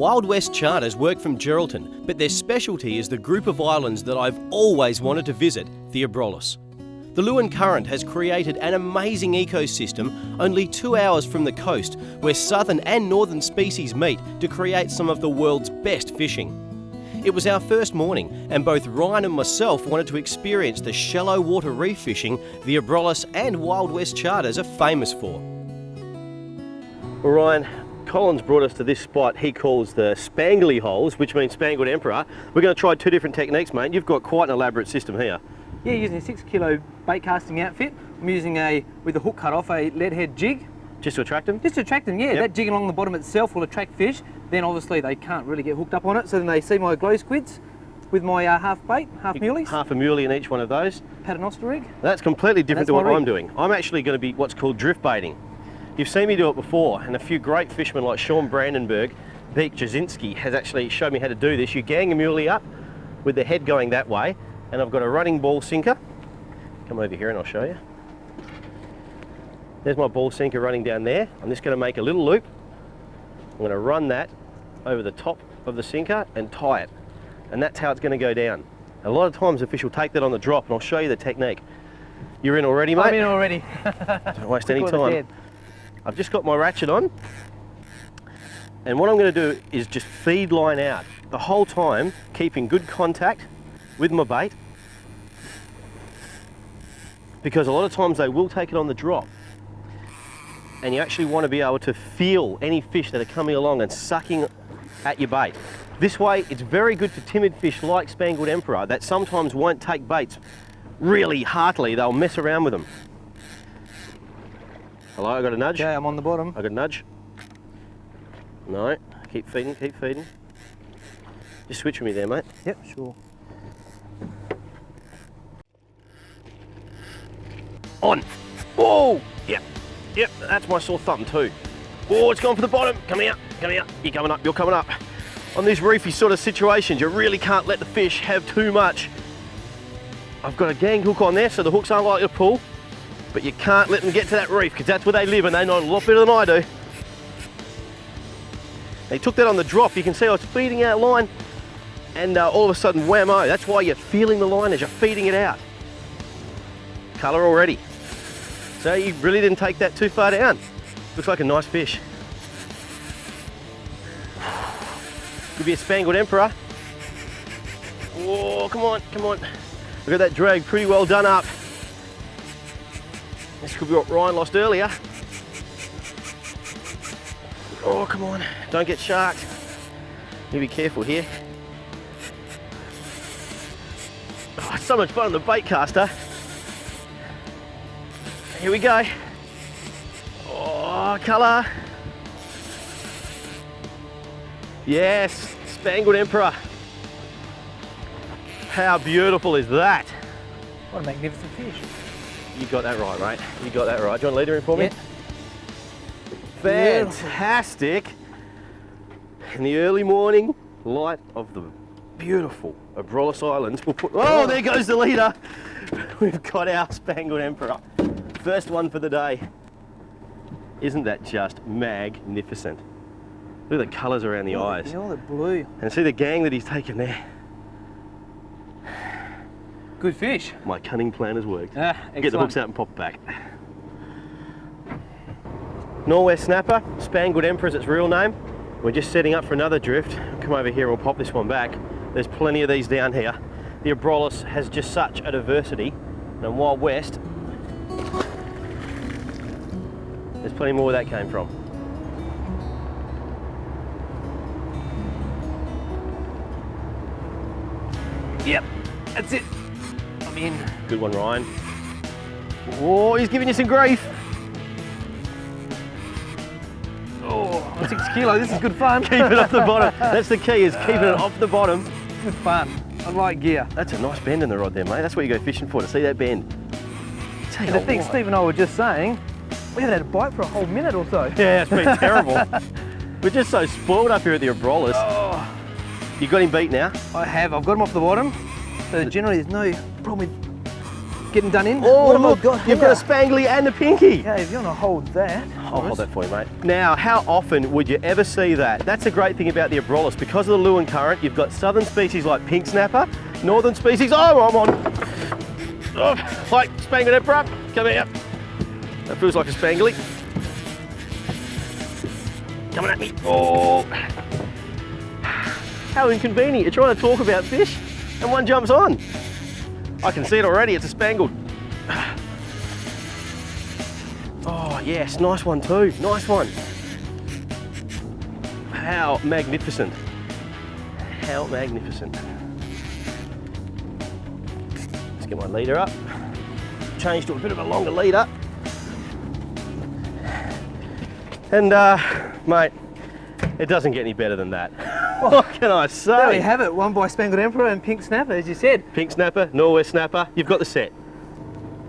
Wild West charters work from Geraldton, but their specialty is the group of islands that I've always wanted to visit, the Abrolhos. The Lewin Current has created an amazing ecosystem only 2 hours from the coast, where southern and northern species meet to create some of the world's best fishing. It was our first morning, and both Ryan and myself wanted to experience the shallow water reef fishing the Abrolhos and Wild West charters are famous for. Well, Ryan, Colin's brought us to this spot he calls the Spangly holes, which means Spangled Emperor. We're going to try 2 different techniques, mate. You've got quite an elaborate system here. Yeah, using a 6 kilo bait casting outfit. I'm using with the hook cut off, a lead head jig. Just to attract them? Just to attract them, yeah. Yep. That jig along the bottom itself will attract fish. Then obviously they can't really get hooked up on it, so then they see my glow squids with my half bait, half muleys. Half a muley in each one of those. Paternoster rig. That's completely different to what I'm doing. I'm actually going to be what's called drift baiting. You've seen me do it before, and a few great fishermen like Sean Brandenburg, Beek Jasinski has actually showed me how to do this. You gang a muley up with the head going that way, and I've got a running ball sinker. Come over here and I'll show you. There's my ball sinker running down there. I'm just going to make a little loop. I'm going to run that over the top of the sinker and tie it. And that's how it's going to go down. A lot of times the fish will take that on the drop, and I'll show you the technique. You're in already, mate? I'm in already. Don't waste any time. I've just got my ratchet on. And what I'm going to do is just feed line out the whole time, keeping good contact with my bait. Because a lot of times they will take it on the drop. And you actually want to be able to feel any fish that are coming along and sucking at your bait. This way, it's very good for timid fish like Spangled Emperor that sometimes won't take baits really heartily. They'll mess around with them. Hello, I got a nudge. Okay, I'm on the bottom. I got a nudge. No, keep feeding, keep feeding. Just switch with me there, mate. Yep, sure. On. Oh, yep. Yep, that's my sore thumb too. Oh, it's gone for the bottom. Come here, come here. You're coming up, you're coming up. On these reefy sort of situations, you really can't let the fish have too much. I've got a gang hook on there, so the hooks aren't likely to pull, but you can't let them get to that reef, because that's where they live, and they know a lot better than I do. They took that on the drop. You can see I was feeding out line, and all of a sudden, whammo. That's why you're feeling the line as you're feeding it out. Colour already. So you really didn't take that too far down. Looks like a nice fish. Could be a Spangled Emperor. Oh, come on, come on. Look at that drag, pretty well done up. This could be what Ryan lost earlier. Oh, come on, don't get sharked. You be careful here. Oh, it's so much fun on the bait caster. Here we go. Oh, colour. Yes, Spangled Emperor. How beautiful is that? What a magnificent fish. You got that right, mate. You got that right. Do you want to lead her in for me? Yeah. Fantastic. In the early morning light of the beautiful Abrolhos Islands, we'll put... Oh, there goes the leader. We've got our Spangled Emperor. First one for the day. Isn't that just magnificent? Look at the colours around the eyes. Yeah, all the blue. And see the gang that he's taken there. Good fish. My cunning plan has worked. Excellent. Get the hooks out and pop it back. Norwest Snapper, Spangled Emperor is its real name. We're just setting up for another drift. Come over here and we'll pop this one back. There's plenty of these down here. The Abrolhos has just such a diversity. And Wild West, there's plenty more where that came from. Yep, that's it. I'm in. Good one, Ryan. Oh, he's giving you some grief. Oh, 6 kilos, this is good fun. Keep it off the bottom. That's the key, is keeping it off the bottom. Good fun. I like gear. That's a nice bend in the rod there, mate. That's what you go fishing for, to see that bend. And the thing Steve and I were just saying, we haven't had a bite for a whole minute or so. Yeah, it's been terrible. We're just so spoiled up here at the Abrolhos. Oh. You got him beat now? I have. I've got him off the bottom. So generally there's no problem with getting done in. Oh, what have I look, got you've here? got a spangly and a pinky. Okay, if you want to hold that. I'll hold that for you, mate. Now, how often would you ever see that? That's a great thing about the Abrolhos. Because of the Lewin current, you've got southern species like pink snapper, northern species, oh, I'm on. Oh, like spangled emperor, come here. That feels like a spangly. Coming at me. Oh. How inconvenient. You're trying to talk about fish and one jumps on. I can see it already, it's a spangled. Oh yes, nice one too, nice one. How magnificent. How magnificent. Let's get my leader up. Change to a bit of a longer leader. And mate, it doesn't get any better than that. What can I say? There we have it, one by Spangled Emperor and pink snapper, as you said. Pink snapper, Norway snapper, you've got the set.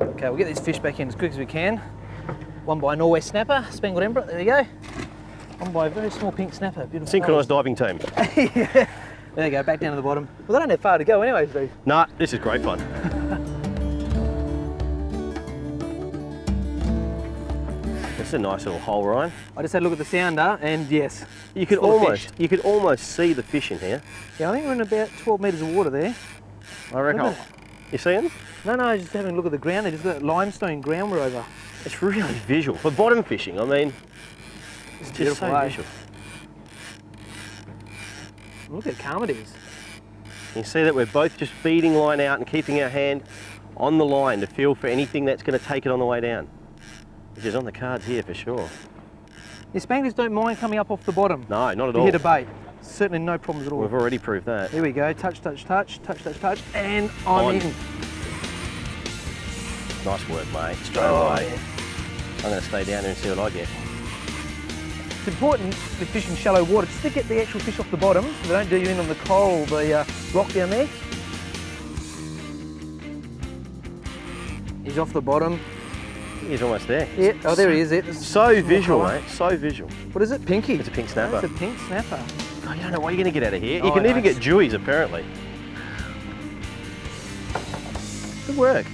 Okay, we'll get these fish back in as quick as we can. One by Norway snapper, Spangled Emperor, there we go. One by a very small pink snapper, beautiful. Synchronised diving team. Yeah. There you go, back down to the bottom. Well, they don't have far to go anyway, Steve. Nah, this is great fun. It's a nice little hole, Ryan. I just had a look at the sounder, and yes, You could almost see the fish in here. yeah, I think we're in about 12 metres of water there. I reckon. Look at You see them? No, just having a look at the ground there, just that limestone ground we're over. It's really visual. For bottom fishing, I mean, it's just beautiful, so eh? visual. Look how calm it is. You see that we're both just feeding line out and keeping our hand on the line to feel for anything that's going to take it on the way down. Which is on the cards here for sure. The spanglers don't mind coming up off the bottom. No, not at To all. hit a bait. Certainly no problems at all. We've already proved that. Here we go, touch, touch, touch, touch, touch, touch, and I'm On. in. Nice work, mate. Straight Oh, away. yeah. I'm going to stay down there and see what I get. It's important with fish in shallow water just to get the actual fish off the bottom so they don't do you in on the coral, the rock down there. He's off the bottom. He's almost there. Yeah, oh there he is. It's So visual, mate. So visual. What is it? Pinky? It's a pink snapper. It's a pink snapper. Oh, you don't know what you're going to get out of here. You Oh, can even nice. get dewies, apparently. Good work.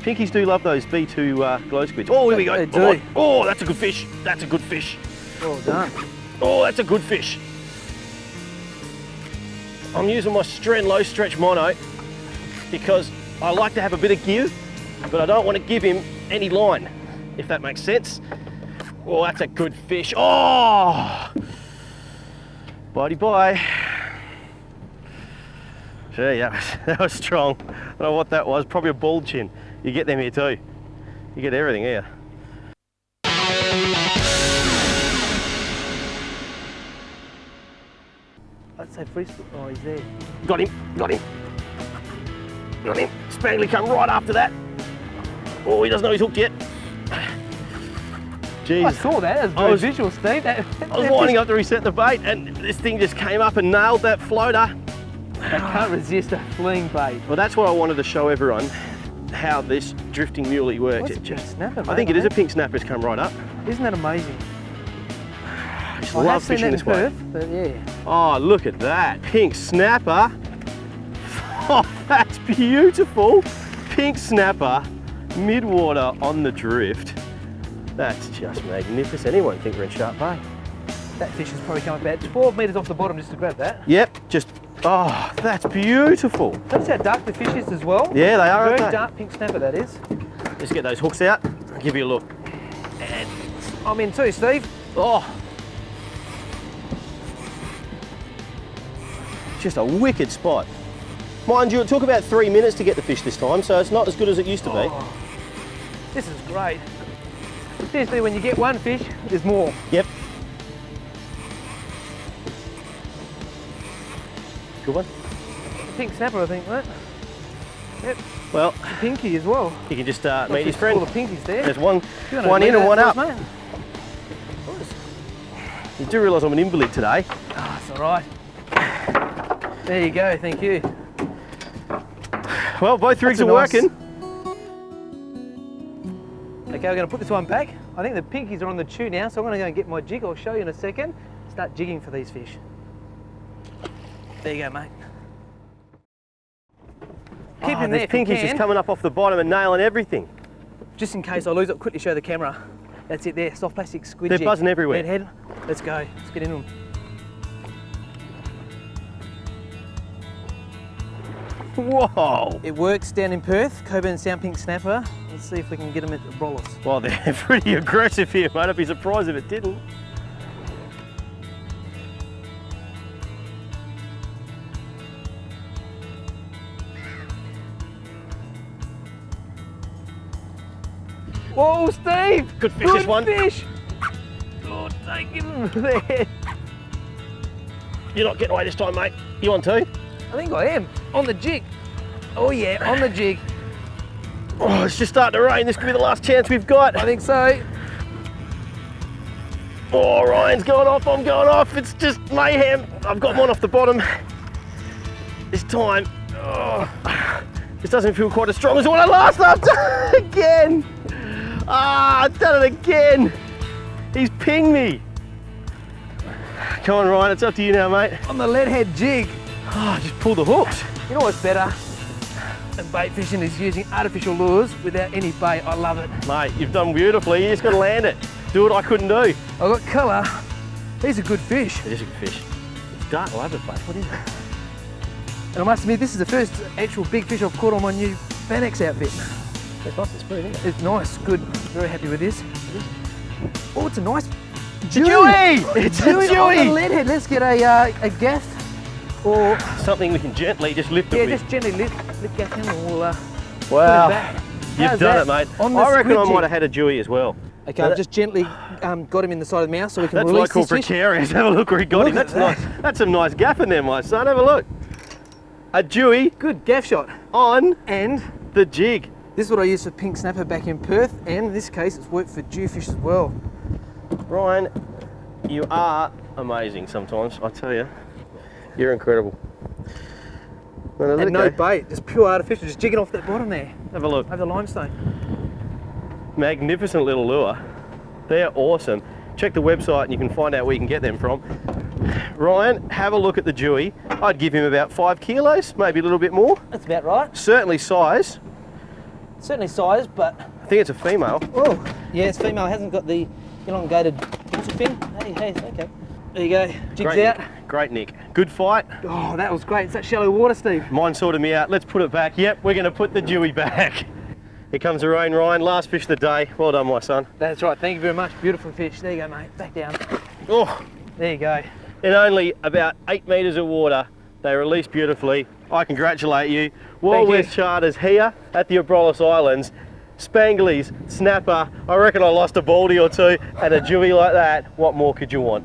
Pinkies do love those B2 glow squids. Oh, here we go. They Come on. do. Oh, that's a good fish. That's a good fish. Well done. Oh, that's a good fish. I'm using my low stretch mono because I like to have a bit of give, but I don't want to give him any line, if that makes sense. Oh, that's a good fish. Oh! Bitey bye. Gee, that was strong. I don't know what that was, probably a ball chin. You get them here too. You get everything here. I'd say free. Oh, he's there. Got him, got him. Got him. Spangly come right after that. Oh, he doesn't know he's hooked yet. Jeez. I saw that. That was very visual, Steve. I was winding up to reset the bait and this thing just came up and nailed that floater. I can't resist a fleeing bait. Well, that's what I wanted to show everyone, how this drifting muley works. What's a pink snapper, I think mate, it is a pink snapper. It's come right up. Isn't that amazing? I just I love have seen fishing that this in way. Perth, but yeah. Oh, look at that. Pink snapper. Oh, that's beautiful. Pink snapper, mid-water on the drift. That's just magnificent. Anyone think we're in Sharp Bay? That fish has probably come about 12 metres off the bottom just to grab that. Yep, just, oh, that's beautiful. Notice how dark the fish is as well. Yeah, they are, Very aren't they? dark pink snapper, that is. Just get those hooks out. I'll give you a look. And, I'm in too, Steve. oh. Just a wicked spot. Mind you, it took about 3 minutes to get the fish this time, so it's not as good as it used to be. Oh, this is great. Seriously, when you get one fish, there's more. Yep. Good one. Pink snapper, I think, right? Yep, Well, pinky as well. you can just Not meet his just friend. full of pinkies there. There's one You wanna in leave and that one for up. us, mate? You do realise I'm an invalid today. Oh, it's all right. There you go, thank you. Well, both rigs are That's a nice- working. Okay, we're going to put this one back. I think the pinkies are on the chew now, so I'm going to go and get my jig. I'll show you in a second. Start jigging for these fish. There you go, mate. Keep him there if you Pinky's just can. coming up off the bottom and nailing everything. Just in case I lose it, quickly show the camera. That's it there, soft plastic squid They're jig. buzzing everywhere. Head. Let's go, let's get into them. Whoa! It works down in Perth, Coburn Sound Pink Snapper. Let's see if we can get them at Abrolhos. Well, they're pretty aggressive here, mate. I'd be surprised if it didn't. Whoa, Steve! Good fish, this one. Fish! Oh, take him there. You're not getting away this time, mate. You want to? I think I am, on the jig. Oh yeah, on the jig. Oh, it's just starting to rain. This could be the last chance we've got. I think so. Oh, Ryan's going off. I'm going off. It's just mayhem. I've got one off the bottom. This time, this doesn't feel quite as strong as the one I last up. Again. Ah, I've done it again. He's pinged me. Come on, Ryan. It's up to you now, mate. On the lead head jig. Oh, just pull the hooks. You know what's better than bait fishing is using artificial lures without any bait. I love it. Mate, you've done beautifully. You just got to land it. Do what I couldn't do. I've got colour. He's a good fish. It is a good fish. It's dark all over the place. What is it? And I must admit, this is the first actual big fish I've caught on my new Vanex outfit. It's nice and smooth, isn't it? It's nice, good. Very happy with this. Oh, it's a nice Jewy! It's a on the jewy! lead head. Let's get a gaff or Something we can gently just lift it yeah, with. just gently lift gaff him and we'll Wow, put him back. you've How's done that? it, mate. On the I reckon squid I jig. might have had a jewy as well. Okay, I've just gently got him in the side of the mouth so we can That's release what I call this fish. precarious. Have a look where he got Look him. That's at that. nice. That's some nice gaff in there, my son. Have a look. A jewy Good gaff shot. on And the jig. this is what I used for pink snapper back in Perth, and in this case it's worked for jewfish as well. Ryan, you are amazing sometimes, I tell you. You're incredible. Well, let And it no go. bait, just pure artificial, just jigging off that bottom there, Have a look. over the limestone. Magnificent little lure. They're awesome. Check the website and you can find out where you can get them from. Ryan, have a look at the jewy. I'd give him about 5 kilos, maybe a little bit more. That's about right. Certainly size. Certainly size, but I think it's a female. oh, yeah, it's female. Hasn't got the elongated dorsal fin. Hey, okay. There you go. Jigs Great out. Nick. Great Nick. Good fight. Oh, that was great. It's that shallow water, Steve. Mine sorted me out. Let's put it back. Yep, we're going to put the jewy back. Here comes the rain, Ryan. Last fish of the day. Well done, my son. That's right. Thank you very much. Beautiful fish. There you go, mate. Back down. Oh, There you go. in only about 8 metres of water, they released beautifully. I congratulate you. Wild Thank you. West Charters here at the Abrolhos Islands. Spanglies, snapper. I reckon I lost a baldy or two, and a jewy like that. What more could you want?